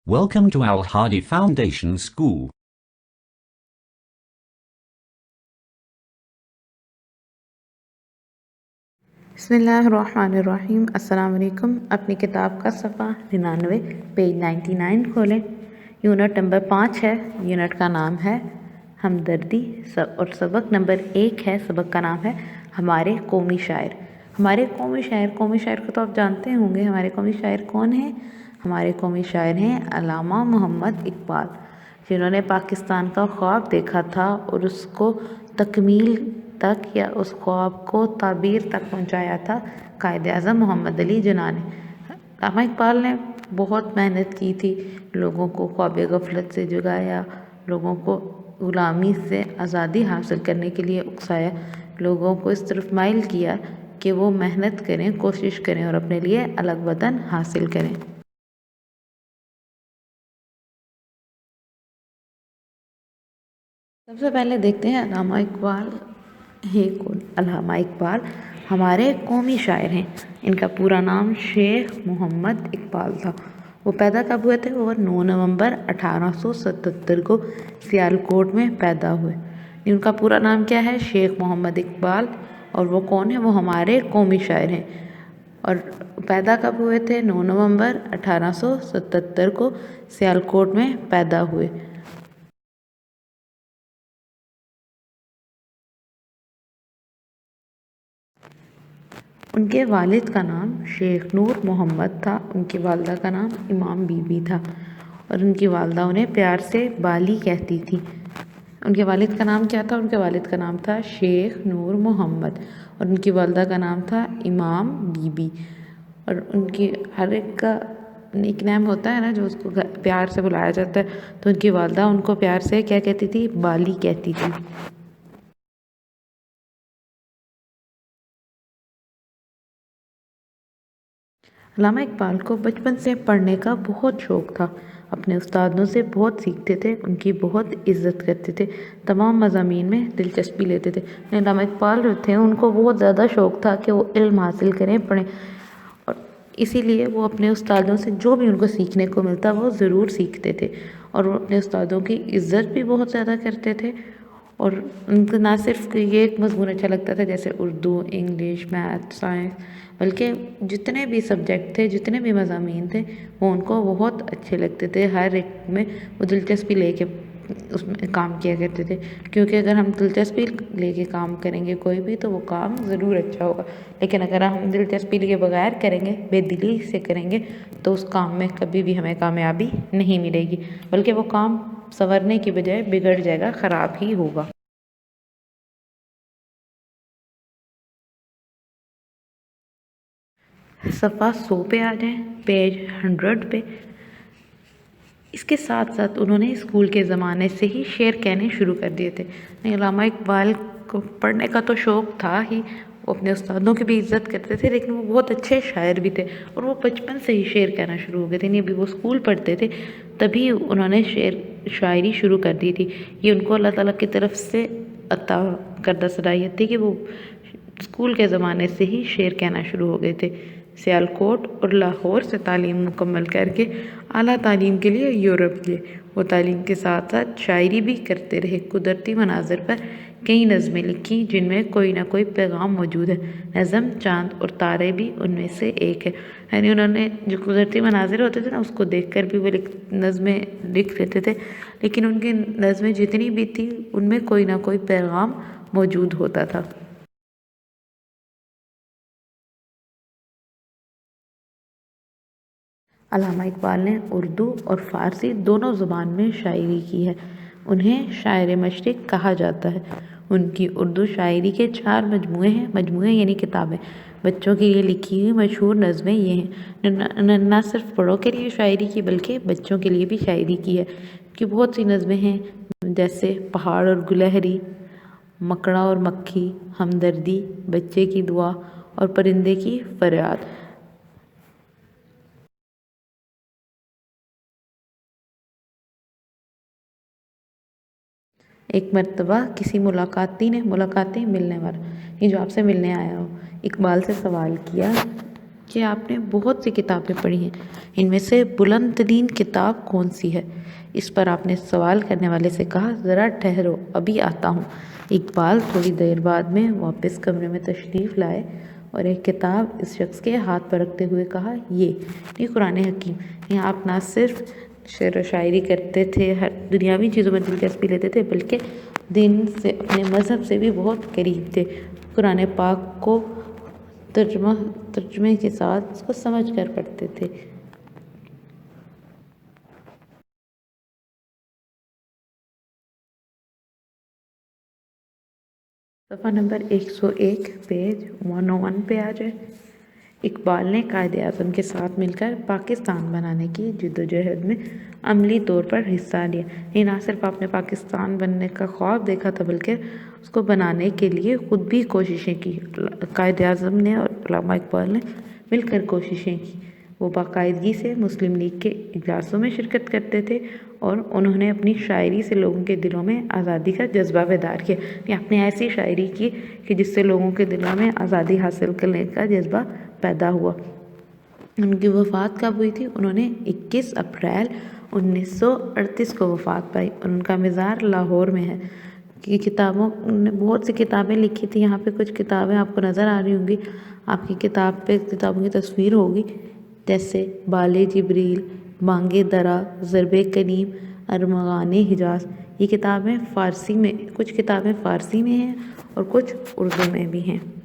Welcome to Al Hadi Foundation School. बिस्मिल्लाहिर्रहमानिर्रहीम। अस्सलाम वालेकुम। अपनी किताब का सफ़ा 99 पेज 99 खोलें। यूनिट नंबर 5 है। यूनिट का नाम है हमदर्दी और सबक नंबर 1 है। सबक का नाम है हमारे कौमी शायर। हमारे कौमी शायर को तो आप जानते होंगे। हमारे कौमी शायर कौन हैं? हमारे कौमी शायर हैं अल्लामा मोहम्मद इकबाल, जिन्होंने पाकिस्तान का ख्वाब देखा था और उसको तकमील तक या उस ख्वाब को ताबीर तक पहुंचाया था कायद आज़म मोहम्मद अली जिन्ना ने। अल्लामा इकबाल ने बहुत मेहनत की थी, लोगों को ख्वाब गफलत से जगाया, लोगों को ग़ुलामी से आज़ादी हासिल करने के लिए उकसाया, लोगों को इस तरफ माइल किया कि वो मेहनत करें, कोशिश करें और अपने लिए अलग वतन हासिल करें। सबसे पहले देखते हैं अल्लामा इकबाल है कौन। अल्लामा इकबाल हमारे कौमी शायर हैं। इनका पूरा नाम शेख मोहम्मद इकबाल था। वो पैदा कब हुए थे? वो 9 नवंबर 1877 को सियालकोट में पैदा हुए। इनका पूरा नाम क्या है? शेख मोहम्मद इकबाल। और वो कौन है? वो हमारे कौमी शायर हैं। और पैदा कब हुए थे? 9 नवंबर 1877 को सियालकोट में पैदा हुए। उनके वालिद का नाम शेख नूर मोहम्मद था। उनकी वालदा का नाम इमाम बीबी था और उनकी वालदा उन्हें प्यार से बाली कहती थी। उनके वालिद का नाम क्या था? उनके वालिद का नाम था शेख नूर मोहम्मद और उनकी वालदा का नाम था इमाम बीबी। और उनकी हर एक का निक नेम होता है ना, जो उसको प्यार से बुलाया जाता है, तो उनकी वालदा उनको प्यार से क्या कहती थी? बाली कहती थी। अल्लामा इकबाल को बचपन से पढ़ने का बहुत शौक़ था। अपने उस्तादों से बहुत सीखते थे, उनकी बहुत इज़्ज़त करते थे, तमाम मज़ामीन में दिलचस्पी लेते थे। अल्लामा इकबाल जो थे उनको बहुत ज़्यादा शौक़ था कि वो इल्म हासिल करें, पढ़ें, और इसीलिए वो अपने उस्तादों से जो भी उनको सीखने को मिलता वो ज़रूर सीखते थे। और वो अपने उस्तादों की इज़्ज़त भी बहुत ज़्यादा करते थे। और उनको ना सिर्फ ये एक मज़मून अच्छा लगता था जैसे उर्दू, इंग्लिश, मैथ, साइंस, बल्कि जितने भी सब्जेक्ट थे, जितने भी मज़ामीन थे, वो उनको बहुत अच्छे लगते थे। हर एक में वो दिलचस्पी लेके उसमें काम किया करते थे, क्योंकि अगर हम दिलचस्पी लेके काम करेंगे कोई भी, तो वो काम ज़रूर अच्छा होगा। लेकिन अगर हम दिलचस्पी लिए बगैर करेंगे, बेदिली से करेंगे, तो उस काम में कभी भी हमें कामयाबी नहीं मिलेगी, बल्कि वो काम संवरने की बजाय बिगड़ जाएगा, ख़राब ही होगा। सफ़ा 100 पे आ जाएं, पेज 100 पे। इसके साथ साथ उन्होंने स्कूल के ज़माने से ही शेर कहने शुरू कर दिए थे। अल्लामा इकबाल को पढ़ने का तो शौक़ था ही, वो अपने उस्तादों की भी इज़्ज़त करते थे, लेकिन वो बहुत अच्छे शायर भी थे और वो बचपन से ही शेर कहना शुरू हो गए थे। नहीं, अभी वो स्कूल पढ़ते थे तभी उन्होंने शायरी शुरू कर दी थी। ये उनको अल्लाह ताला की तरफ से अता करदा सलाहियत थी कि वो स्कूल के ज़माने से ही शेर कहना शुरू हो गए थे। सियालकोट और लाहौर से तालीम मुकम्मल करके आला तालीम के लिए यूरोप गए। वो तालीम के साथ साथ शायरी भी करते रहे। कुदरती मनाज़र पर कई नज़में लिखी जिनमें कोई ना कोई पैगाम मौजूद है। नज़म चाँद और तारे भी उनमें से एक है। यानी उन्होंने जो कुदरती मनाज़र होते थे ना, उसको देख कर भी वो नज़में लिख लेते थे, लेकिन उनकी नज़में जितनी भी थी उनमें कोई ना कोई पैगाम मौजूद होता था। अल्लामा इकबाल ने उर्दू और फ़ारसी दोनों ज़ुबान में शायरी की है। उन्हें शायर मशरिक़ कहा जाता है। उनकी उर्दू शायरी के 4 मजमूए हैं। मजमूए यानी किताबें। बच्चों के लिए लिखी हुई मशहूर नज़में ये हैं। न सिर्फ बड़ों के लिए शायरी की, बल्कि बच्चों के लिए भी शायरी की है। कि बहुत सी नज़में हैं, जैसे पहाड़ और गुलहरी, मकड़ा और मक्खी, हमदर्दी, बच्चे की दुआ और परिंदे की फरियाद। एक मर्तबा किसी मुलाकाती ने, मुलाकाती मिलने वाला, ये जो आपसे मिलने आया हो, इकबाल से सवाल किया کہ آپ نے بہت سی کتابیں پڑھی ہیں، ان میں سے بلند ترین کتاب کون سی ہے؟ اس پر آپ نے سوال کرنے والے سے کہا، ذرا ٹھہرو، ابھی آتا ہوں۔ اقبال تھوڑی دیر بعد میں واپس کمرے میں تشریف لائے اور ایک کتاب اس شخص کے ہاتھ پر رکھتے ہوئے کہا، یہ قرآن حکیم۔ یہاں آپ نہ صرف شعر و شاعری کرتے تھے، ہر دنیاوی چیزوں میں دلچسپی لیتے تھے، بلکہ دین سے، اپنے مذہب سے بھی بہت قریب تھے۔ قرآن پاک کو ترجمے کے ساتھ اس کو سمجھ کر پڑھتے تھے۔ صفحہ نمبر 101 پیج 101 پہ آ جائے۔ اقبال نے قائد اعظم کے ساتھ مل کر پاکستان بنانے کی جدوجہد میں عملی طور پر حصہ لیا۔ یہ نہ صرف آپ نے پاکستان بننے کا خواب دیکھا تھا، بلکہ اس کو بنانے کے لیے خود بھی کوششیں کی۔ قائد اعظم نے اور علامہ اقبال نے مل کر کوششیں کی۔ وہ باقاعدگی سے مسلم لیگ کے اجلاسوں میں شرکت کرتے تھے اور انہوں نے اپنی شاعری سے لوگوں کے دلوں میں آزادی کا جذبہ بیدار کیا۔ آپ نے ایسی شاعری کی کہ جس سے لوگوں کے دلوں میں آزادی حاصل کرنے کا جذبہ پیدا ہوا۔ ان کی وفات کب ہوئی تھی؟ انہوں نے 21 اپریل 1938 کو وفات پائی اور ان کا مزار لاہور میں ہے۔ کی کتابوں نے بہت سی کتابیں لکھی تھی۔ یہاں پہ کچھ کتابیں آپ کو نظر آ رہی ہوں گی، آپ کی کتاب پہ کتابوں کی تصویر ہوگی، جیسے بال جبریل، بانگ درا، ضرب کلیم، ارمغان حجاز۔ یہ کتابیں فارسی میں، کچھ کتابیں فارسی میں ہیں اور کچھ اردو میں بھی ہیں۔